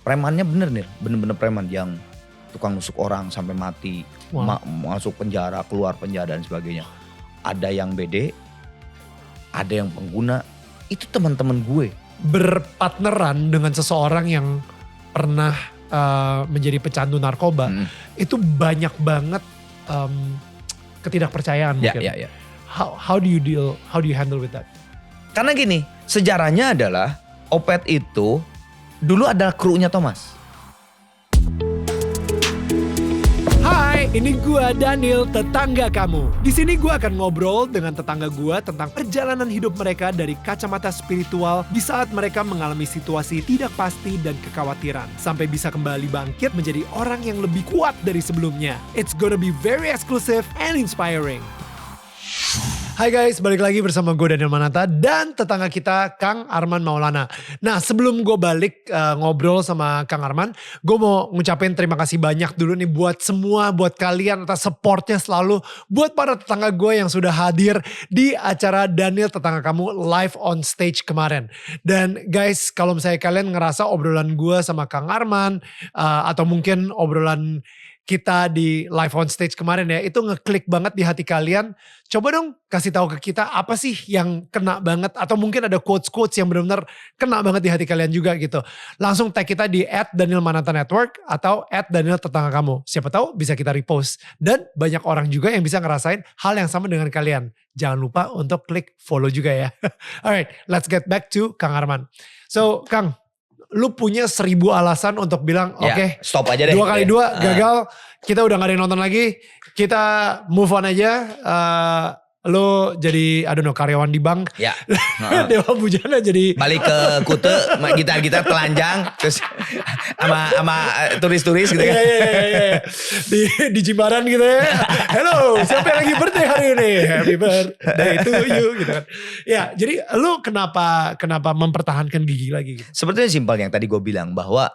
premannya bener-bener preman yang tukang nusuk orang sampai mati, masuk penjara, keluar penjara dan sebagainya. Ada yang BD, ada yang pengguna, itu teman-teman gue. Berpartneran dengan seseorang yang pernah menjadi pecandu narkoba, itu banyak banget ketidakpercayaan mungkin. Ya. How do you handle with that? Karena gini, sejarahnya adalah Opet itu dulu adalah krunya Thomas. Hai, ini gua Daniel, tetangga kamu. Di sini gua akan ngobrol dengan tetangga gua tentang perjalanan hidup mereka dari kacamata spiritual di saat mereka mengalami situasi tidak pasti dan kekhawatiran, sampai bisa kembali bangkit menjadi orang yang lebih kuat dari sebelumnya. It's gonna be very exclusive and inspiring. Hai guys, balik lagi bersama gue Daniel Mananta dan tetangga kita Kang Arman Maulana. Nah, sebelum gue balik ngobrol sama Kang Arman, gue mau ngucapin terima kasih banyak dulu nih buat semua, buat kalian atas supportnya selalu, buat para tetangga gue yang sudah hadir di acara Daniel Tetangga Kamu live on stage kemarin. Dan guys, kalau misalnya kalian ngerasa obrolan gue sama Kang Arman atau mungkin obrolan kita di live on stage kemarin ya, itu ngeklik banget di hati kalian. Coba dong kasih tahu ke kita apa sih yang kena banget, atau mungkin ada quotes-quotes yang benar-benar kena banget di hati kalian juga gitu. Langsung tag kita di @DanielManantaNetwork atau @DanielTetanggaKamu. Siapa tahu bisa kita repost. Dan banyak orang juga yang bisa ngerasain hal yang sama dengan kalian. Jangan lupa untuk klik follow juga ya. Alright, let's get back to Kang Arman. So Kang, lu punya 1000 alasan untuk bilang oke, stop aja deh. 2x2 gagal, kita udah gak ada yang nonton lagi, kita move on aja. Lu jadi karyawan di bank. Ya. Dewa Bujana jadi balik ke Kute, gitar telanjang terus sama turis-turis gitu kan. Iya. Di Jimbaran gitu ya. Hello, siapa yang lagi birthday hari ini? Happy birthday to you gitu kan. Ya, jadi lu kenapa mempertahankan Gigi lagi gitu? Sebetulnya simpel yang tadi gue bilang bahwa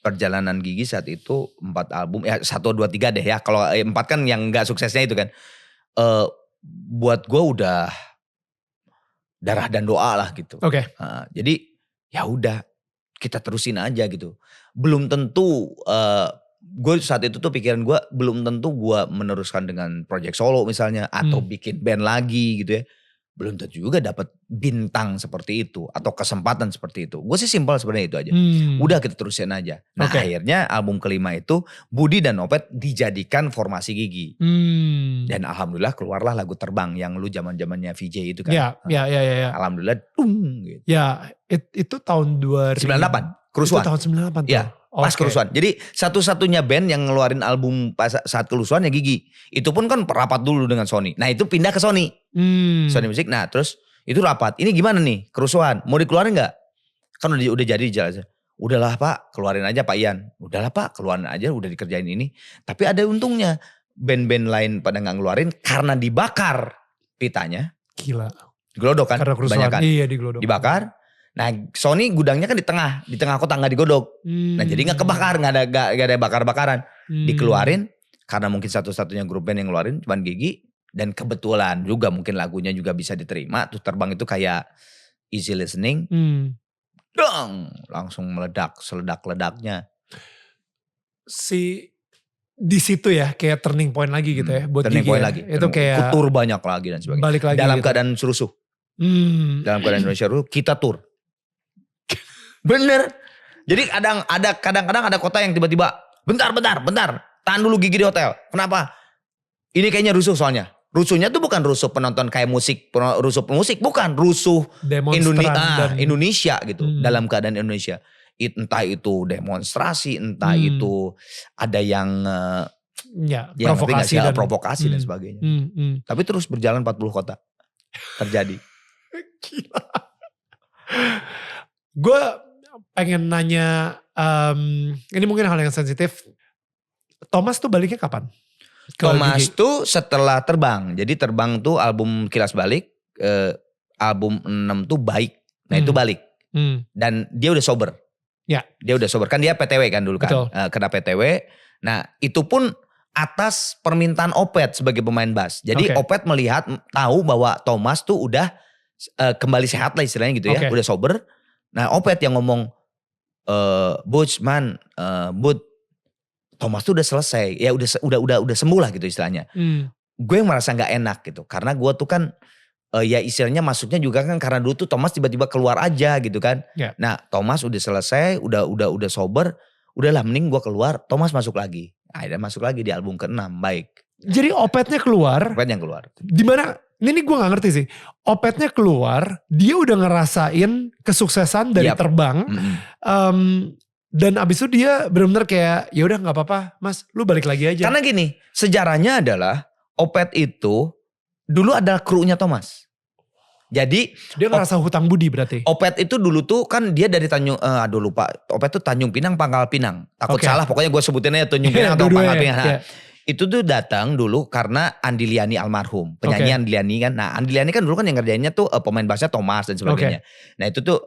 perjalanan Gigi saat itu 4 album, ya 1, 2, 3 deh ya. Kalau 4 kan yang gak suksesnya itu kan. Buat gue udah darah dan doa lah gitu. Oke. Jadi ya udah kita terusin aja gitu. Belum tentu gue saat itu tuh pikiran gue belum tentu gue meneruskan dengan project solo misalnya atau bikin band lagi gitu ya. Belum tentu juga dapat bintang seperti itu atau kesempatan seperti itu. Gue sih simpel sebenarnya itu aja. Udah kita terusin aja. Nah akhirnya album kelima itu Budi dan Opet dijadikan formasi Gigi. Dan alhamdulillah keluarlah lagu Terbang yang lu zaman-zamannya VJ itu kan. Ya. Alhamdulillah gitu. Ya itu tahun 2000. 98 kerusuhan. Itu tahun 98 tuh. Ya. Pas kerusuhan. Jadi satu-satunya band yang ngeluarin album saat kerusuhan ya Gigi. Itu pun kan rapat dulu dengan Sony. Nah itu pindah ke Sony. Sony Music. Nah terus itu rapat. Ini gimana nih kerusuhan? Mau dikeluarin gak? Kan udah jadi jelas. Udahlah Pak keluarin aja Pak Ian. Udahlah Pak keluarin aja udah dikerjain ini. Tapi ada untungnya. Band-band lain pada gak ngeluarin karena dibakar pitanya. Gila. Diglodok kan? Karena kerusuhan. Iya diglodok. Dibakar. Nah Sony gudangnya kan di tengah kota nggak digodok. Nah jadi nggak kebakar, nggak ada bakar-bakaran. Dikeluarin karena mungkin satu-satunya grup band yang ngeluarin cuman Gigi. Dan kebetulan juga mungkin lagunya juga bisa diterima. Terus Terbang itu kayak easy listening. Dong langsung meledak, seledak-ledaknya. Di situ ya kayak turning point lagi gitu ya buat turning Gigi point ya. lagi. Itu kayak tur banyak lagi dan sebagainya. Balik lagi dalam gitu. keadaan rusuh. Dalam keadaan Indonesia rusuh kita tur. Bener. Jadi kadang-kadang ada kota yang tiba-tiba bentar. Tahan dulu Gigi di hotel. Kenapa? Ini kayaknya rusuh soalnya. Rusuhnya tuh bukan rusuh penonton kayak rusuh musik. Bukan rusuh Indonesia gitu. Dalam keadaan Indonesia. Entah itu demonstrasi, entah itu ada yang provokasi dan sebagainya. Tapi terus berjalan 40 kota. Terjadi. Gila. Gue pengen nanya, ini mungkin hal yang sensitif. Thomas tuh baliknya kapan? Thomas tuh setelah Terbang. Jadi Terbang tuh album Kilas Balik, album 6 tuh Baik. Nah itu balik. Dan dia udah sober. Ya. Dia udah sober. Kan dia PTW kan dulu kan. Kena PTW. Nah itu pun atas permintaan Opet sebagai pemain bass. Jadi Opet tahu bahwa Thomas tuh udah kembali sehat lah istilahnya gitu ya. Udah sober. Nah Opet yang ngomong, Butch man, Thomas tuh udah selesai, ya udah sembuh lah gitu istilahnya. Gue yang merasa nggak enak gitu, karena gue tuh kan ya istilahnya masuknya juga kan karena dulu tuh Thomas tiba-tiba keluar aja gitu kan. Yeah. Nah Thomas udah selesai, udah sober, udahlah mending gue keluar, Thomas masuk lagi. Akhirnya masuk lagi di album ke-6, baik. Jadi Opethnya keluar. Opeth yang keluar. Dimana, ini gue gak ngerti sih. Opethnya keluar, dia udah ngerasain kesuksesan dari terbang. Dan abis itu dia benar-benar kayak ya udah nggak apa-apa mas, lu balik lagi aja. Karena gini, sejarahnya adalah Opeth itu dulu adalah krunya Thomas. Jadi dia ngerasa hutang budi berarti. Opeth itu dulu tuh kan dia dari Tanjung, lupa. Opeth tuh Tanjung Pinang, Pangkal Pinang. Takut salah, pokoknya gue sebutinnya Tanjung Pinang atau Pangkal Pinang. Nah, itu tuh datang dulu karena Andi Liani almarhum, penyanyi Andi Liani kan. Nah Andi Liani kan dulu kan yang ngerjainnya tuh pemain bassnya Thomas dan sebagainya. Nah itu tuh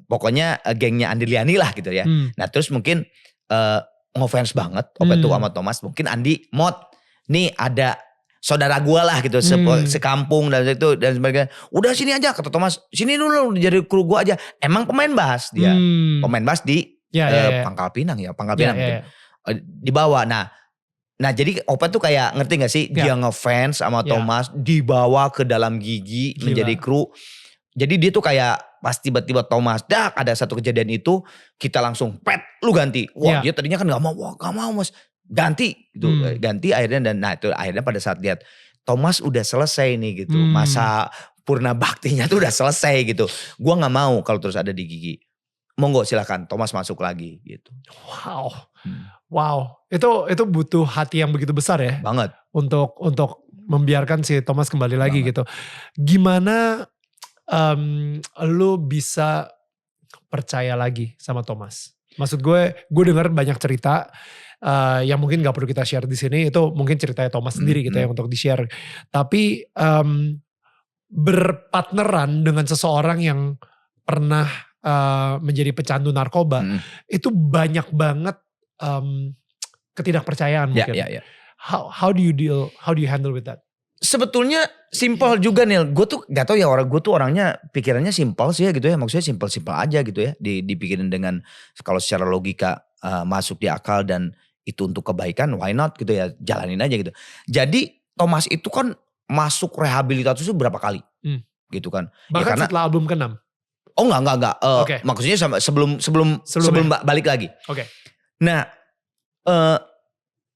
pokoknya gengnya Andi Liani lah gitu ya. Nah terus mungkin ngefans banget Opeth tuh sama Thomas. Mungkin Andi nih ada saudara gue lah gitu, sekampung dan itu dan sebagainya. Udah sini aja kata Thomas, sini dulu jadi kru gue aja. Emang pemain bass dia, pemain bass di Pangkal Pinang ya, Pangkal Pinang gitu. Dibawa. Nah jadi Opeth tuh kayak ngerti gak sih, dia ngefans sama Thomas, dibawa ke dalam Gigi menjadi kru. Jadi dia tuh kayak pas tiba-tiba Thomas, ada satu kejadian itu, kita langsung lu ganti. Wah dia tadinya kan gak mau mas, ganti gitu, ganti akhirnya. Dan nah itu akhirnya pada saat lihat Thomas udah selesai nih gitu, masa purna baktinya tuh udah selesai gitu. Gua gak mau kalau terus ada di Gigi. Monggo silakan Thomas masuk lagi gitu. Wow, itu butuh hati yang begitu besar ya. Banget. Untuk membiarkan si Thomas kembali lagi gitu. Gimana lu bisa percaya lagi sama Thomas? Maksud gue dengar banyak cerita yang mungkin gak perlu kita share di sini. Itu mungkin ceritanya Thomas sendiri gitu ya untuk di-share. Tapi berpartneran dengan seseorang yang pernah menjadi pecandu narkoba, itu banyak banget ketidakpercayaan mungkin. How do you handle with that? Sebetulnya simpel juga Nil. Gue tuh gak tau ya, gue tuh orangnya pikirannya simpel sih ya gitu ya. Maksudnya simpel-simpel aja gitu ya. Dipikirin dengan kalau secara logika masuk di akal dan itu untuk kebaikan, why not gitu ya. Jalanin aja gitu. Jadi Thomas itu kan masuk rehabilitasi itu berapa kali gitu kan. Bahkan ya karena, setelah album ke-6? Oh enggak. Maksudnya sebelum balik lagi. Nah,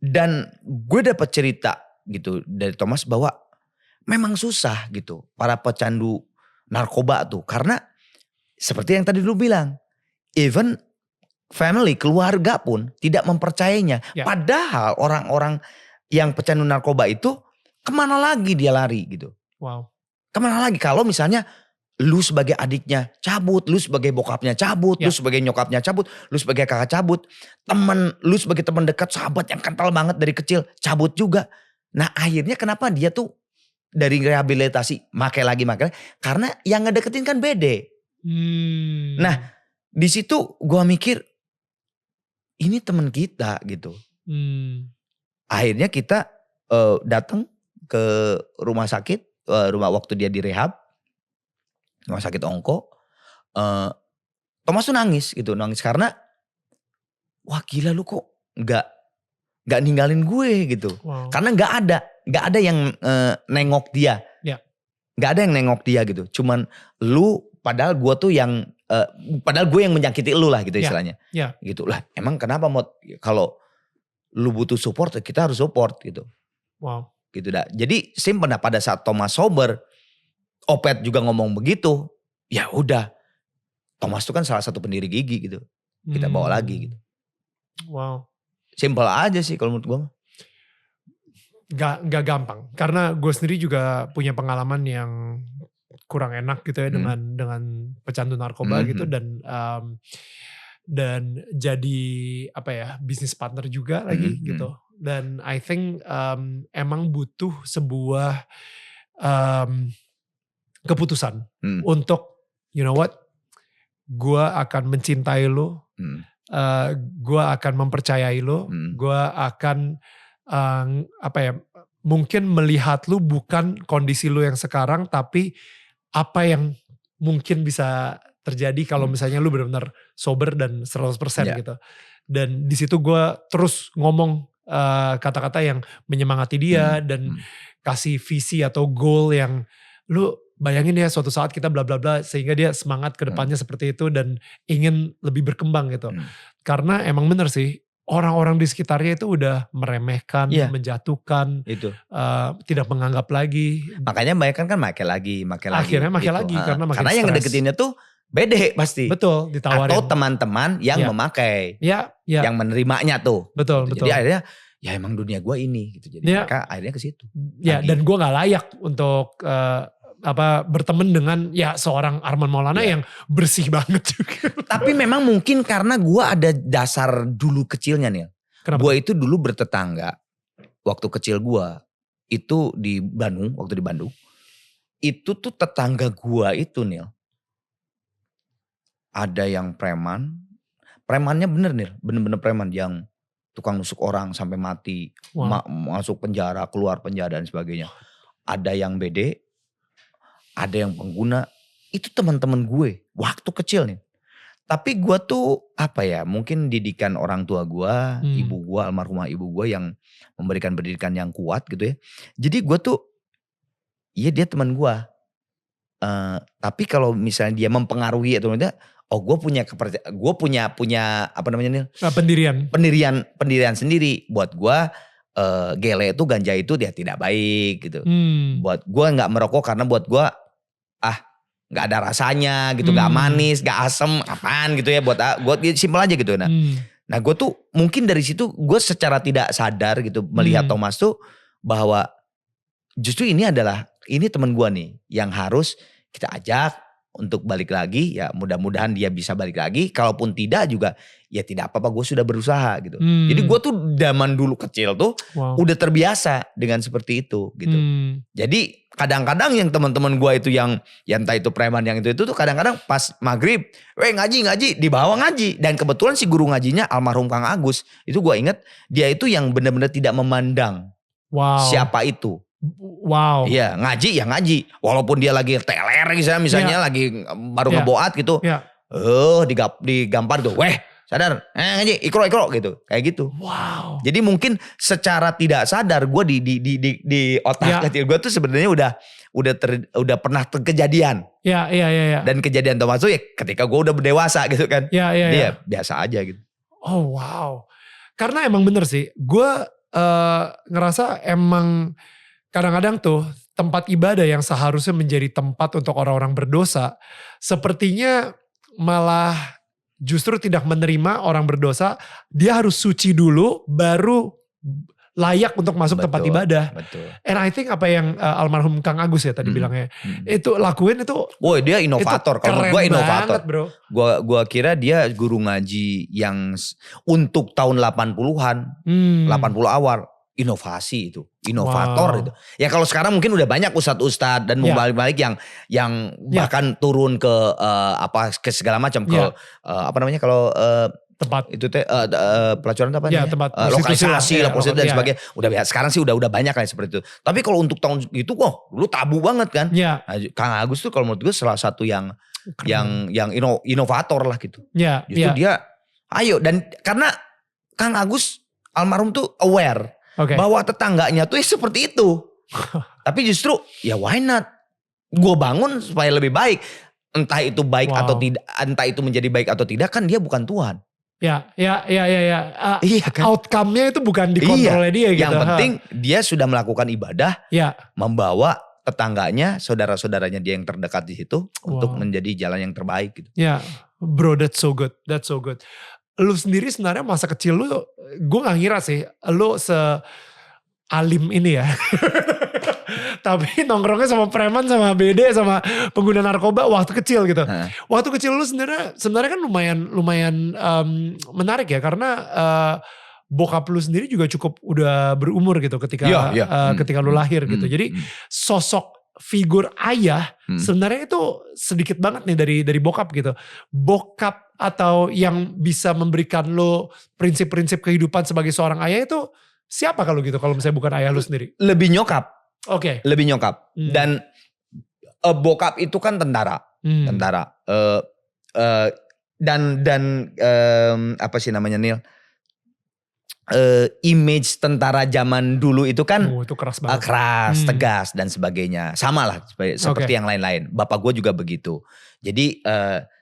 dan gue dapat cerita gitu dari Thomas bahwa memang susah gitu para pecandu narkoba tuh, karena seperti yang tadi lu bilang, even family, keluarga pun tidak mempercayainya. Padahal orang-orang yang pecandu narkoba itu kemana lagi dia lari gitu? Wow. Kemana lagi kalau misalnya lu sebagai adiknya cabut, lu sebagai bokapnya cabut, lu sebagai nyokapnya cabut, lu sebagai kakak cabut, lu sebagai teman dekat, sahabat yang kental banget dari kecil cabut juga. Nah akhirnya kenapa dia tuh dari rehabilitasi make lagi karena yang ngedeketin kan bede. Nah di situ gua mikir ini teman kita gitu. Akhirnya kita datang ke rumah sakit, rumah waktu dia direhab. Rumah sakit Ongko, Thomas tuh nangis karena wah gila lu kok nggak ninggalin gue gitu. Karena nggak ada yang nengok dia, nggak ada yang nengok dia gitu. Cuman lu, padahal gue tuh yang padahal gue yang menyakiti lu lah gitu istilahnya, gitu lah. Emang kenapa Mot? Kalau lu butuh support kita harus support gitu. Gitu dah. Jadi simpen pada saat Thomas sober. Opeth juga ngomong begitu, ya udah. Thomas itu kan salah satu pendiri Gigi gitu, kita bawa lagi gitu. Wow. Simpel aja sih kalau menurut gue. Gak gampang, karena gue sendiri juga punya pengalaman yang kurang enak gitu ya dengan pecandu narkoba gitu, dan jadi apa ya, bisnis partner juga lagi gitu. Dan I think emang butuh sebuah keputusan untuk you know what, gue akan mencintai lo, gue akan mempercayai lo, gue akan apa ya, mungkin melihat lo bukan kondisi lo yang sekarang, tapi apa yang mungkin bisa terjadi kalau misalnya lo benar-benar sober dan 100% Ya. gitu. Dan di situ gue terus ngomong kata-kata yang menyemangati dia dan kasih visi atau goal yang lu bayangin ya suatu saat kita bla bla bla, sehingga dia semangat ke depannya seperti itu dan ingin lebih berkembang gitu. Karena emang bener sih, orang-orang di sekitarnya itu udah meremehkan, Iya. menjatuhkan, Itu. tidak menganggap lagi. Makanya banyak kan make lagi. Akhirnya make gitu. lagi karena makin Karena yang stres. ngedeketinnya tuh bede pasti. Betul, ditawarin. Atau teman-teman yang Ya. memakai. Ya. Yang menerimanya tuh. Betul, gitu. betul. Jadi akhirnya ya emang dunia gue ini gitu. Jadi Ya. mereka akhirnya ke situ. Ya, Lagi. dan gue gak layak untuk berteman dengan ya seorang Arman Maulana yang bersih banget juga. Tapi memang mungkin karena gue ada dasar dulu kecilnya nih. Kenapa? Gue itu dulu bertetangga. Waktu kecil gue itu di Bandung, waktu di Bandung. Itu tuh tetangga gue itu Nil. Ada yang preman. Premannya bener Nil, bener-bener preman yang tukang nusuk orang sampai mati. Wow. Masuk penjara, keluar penjara dan sebagainya. Ada yang BD, ada yang pengguna. Itu teman-teman gue waktu kecil nih. Tapi gue tuh mungkin didikan orang tua gue, ibu gue, almarhumah ibu gue yang memberikan pendidikan yang kuat gitu ya. Jadi gue tuh, iya dia teman gue. Tapi kalau misalnya dia mempengaruhi atau tidak, gue punya apa namanya Nil? Pendirian sendiri. Buat gue gele itu, ganja itu dia tidak baik gitu. Buat gue nggak merokok karena buat gue nggak ada rasanya gitu, nggak manis, nggak asem, apaan gitu ya, buat simpel aja gitu. Nah gue tuh mungkin dari situ gue secara tidak sadar gitu melihat Thomas tuh bahwa justru ini teman gue nih yang harus kita ajak untuk balik lagi, ya mudah-mudahan dia bisa balik lagi. Kalaupun tidak juga ya tidak apa-apa, gue sudah berusaha gitu. Jadi gue tuh zaman dulu kecil tuh udah terbiasa dengan seperti itu gitu. Jadi kadang-kadang yang teman-teman gue itu yang entah itu preman yang itu tuh kadang-kadang pas maghrib, ngaji dibawa ngaji. Dan kebetulan si guru ngajinya almarhum Kang Agus, itu gue inget dia itu yang benar-benar tidak memandang siapa itu. Wow. Iya, ngaji ya ngaji. Walaupun dia lagi teler misalnya lagi baru ngeboat gitu. Digampar tuh. Sadar, ngaji, ikro gitu. Kayak gitu. Wow. Jadi mungkin secara tidak sadar gue di otak kecil gue tuh sebenarnya udah pernah kejadian. Iya. Dan kejadian Thomas tuh ya ketika gue udah berdewasa gitu kan. Dia biasa aja gitu. Oh wow. Karena emang bener sih. Gue ngerasa emang kadang-kadang tuh tempat ibadah yang seharusnya menjadi tempat untuk orang-orang berdosa, sepertinya malah justru tidak menerima orang berdosa. Dia harus suci dulu baru layak untuk masuk tempat ibadah. Betul. And I think apa yang almarhum Kang Agus ya tadi bilangnya, itu lakuin itu. Woi dia inovator. Kalau gue inovator. Banget, bro. Gua kira dia guru ngaji yang untuk tahun 80-an, 80 awal. Inovasi itu, inovator itu. Ya kalau sekarang mungkin udah banyak ustadz-ustadz dan balik-balik yang bahkan turun ke ke segala macam ke apa namanya kalau tempat itu pelacuran apa namanya? Tempat lokalisasi dan sebagainya. Udah sekarang sih udah banyak kayak seperti itu. Tapi kalau untuk tahun itu dulu tabu banget kan. Nah, Kang Agus tuh kalau menurut gue salah satu yang inovator lah gitu. Justru dia ayo, dan karena Kang Agus almarhum tuh aware bahwa tetangganya tuh seperti itu. Tapi justru ya why not? Gue bangun supaya lebih baik. Entah itu baik atau tidak, entah itu menjadi baik atau tidak, kan dia bukan Tuhan. Iya kan? Outcome-nya itu bukan di kontrolnya dia gitu. Yang penting dia sudah melakukan ibadah, membawa tetangganya, saudara-saudaranya dia yang terdekat di situ untuk menjadi jalan yang terbaik gitu. Bro, that's so good. Lu sendiri sebenarnya masa kecil lu, gue gak ngira sih lu se-alim ini ya. Tapi nongkrongnya sama preman, sama BD, sama pengguna narkoba waktu kecil gitu. Waktu kecil lu sebenarnya kan lumayan menarik ya, karena bokap lu sendiri juga cukup udah berumur gitu ketika ketika lu lahir gitu. Jadi sosok figur ayah sebenarnya itu sedikit banget nih dari bokap gitu. Bokap atau yang bisa memberikan lo prinsip-prinsip kehidupan sebagai seorang ayah itu siapa kalau gitu, kalau misalnya bukan ayah lo sendiri? Lebih nyokap. Lebih nyokap. Dan bokap itu kan tentara. apa sih namanya Neil? Image tentara zaman dulu itu kan itu keras banget. keras, tegas dan sebagainya. Sama lah seperti yang lain-lain. Bapak gue juga begitu. Jadi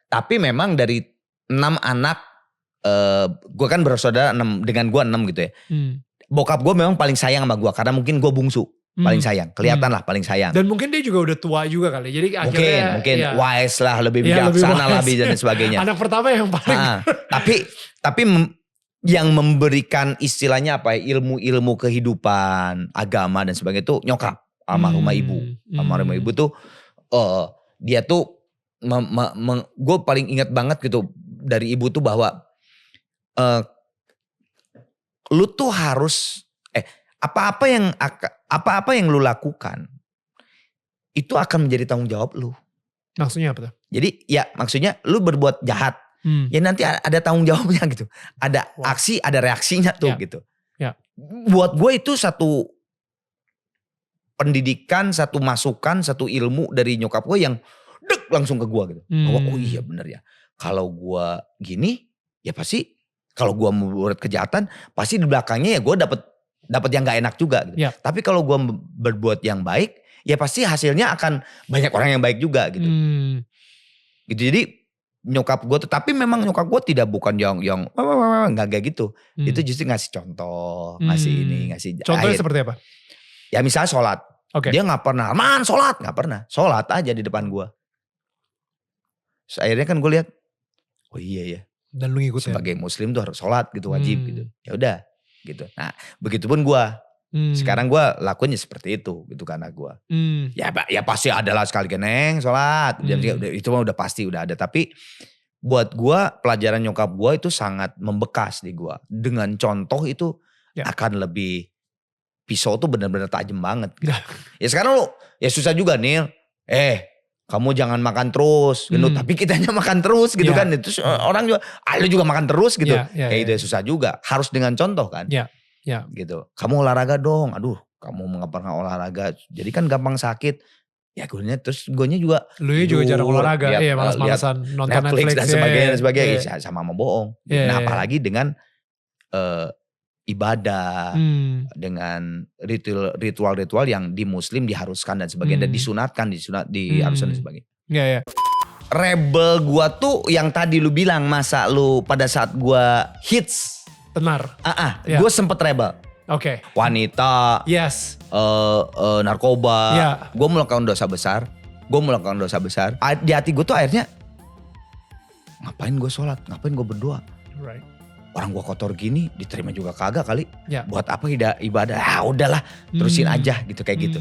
tapi memang dari 6 anak, gue kan bersaudara 6, dengan gue 6 gitu ya. Bokap gue memang paling sayang sama gue karena mungkin gue bungsu. Paling sayang, kelihatan lah paling sayang. Dan mungkin dia juga udah tua juga kali. Jadi akhirnya mungkin wise lah, lebih bijaksana lah dan sebagainya. Anak pertama yang paling. Tapi yang memberikan istilahnya apa ya, ilmu-ilmu kehidupan, agama dan sebagainya itu nyokap almarhumah ibu. Almarhumah ibu tuh dia tuh gue paling ingat banget gitu dari ibu tuh bahwa lu tuh harus apa-apa yang lu lakukan itu akan menjadi tanggung jawab lu. Maksudnya apa tuh? Jadi ya maksudnya lu berbuat jahat. Ya nanti ada tanggung jawabnya gitu. Ada aksi, ada reaksinya tuh gitu. Buat gue itu satu pendidikan, satu masukan, satu ilmu dari nyokap gue yang langsung ke gue gitu. Bahwa oh iya bener ya. Kalau gue gini ya pasti kalau gue membuat kejahatan pasti di belakangnya ya gue dapat yang gak enak juga gitu. Tapi kalau gue berbuat yang baik ya pasti hasilnya akan banyak orang yang baik juga gitu. Gitu jadi nyokap gue, tapi memang nyokap gue bukan yang nggak kayak gitu. Itu justru ngasih contoh, ngasih ini, ngasih. Contohnya seperti apa? Ya misalnya sholat, dia nggak pernah, sholat nggak pernah, sholat aja di depan gue. Akhirnya kan gue lihat, oh iya ya. Dan lu ngikutin. Sebagai muslim tuh harus sholat gitu, wajib gitu. Ya udah, gitu. Nah, begitupun gue. Sekarang gue lakuinnya seperti itu gitu karena gue. Ya pasti adalah sekali keneng sholat. Itu mah udah pasti udah ada. Tapi buat gue pelajaran nyokap gue itu sangat membekas di gue. Dengan contoh itu akan lebih, pisau tuh benar-benar tajam banget. Gitu. Ya sekarang lo ya susah juga Neil. Kamu jangan makan terus. Gitu. Tapi kitanya makan terus gitu kan. Terus orang juga, lu juga makan terus gitu. Kayak gitu ya susah juga. Harus dengan contoh kan. Gitu. Kamu olahraga dong. Aduh, kamu nggak pernah olahraga. Jadi kan gampang sakit. Ya gue juga. Lu juga jarang olahraga. Iya, malas-malasan nonton Netflix dan sebagainya. Sama bohong. Nah, apalagi dengan ibadah, dengan ritual-ritual yang di Muslim diharuskan dan sebagainya, dan disunatkan, diharuskan dan sebagainya. Rebel gua tuh yang tadi lu bilang, masa lu pada saat gua hits. Benar. Gue sempet rebel. Wanita. Yes. Narkoba. Gue melakukan dosa besar. Di hati gue tuh akhirnya, ngapain gue sholat, ngapain gue berdoa. Orang gue kotor gini, diterima juga kagak kali. Buat apa ibadah? Udahlah, terusin aja gitu kayak gitu.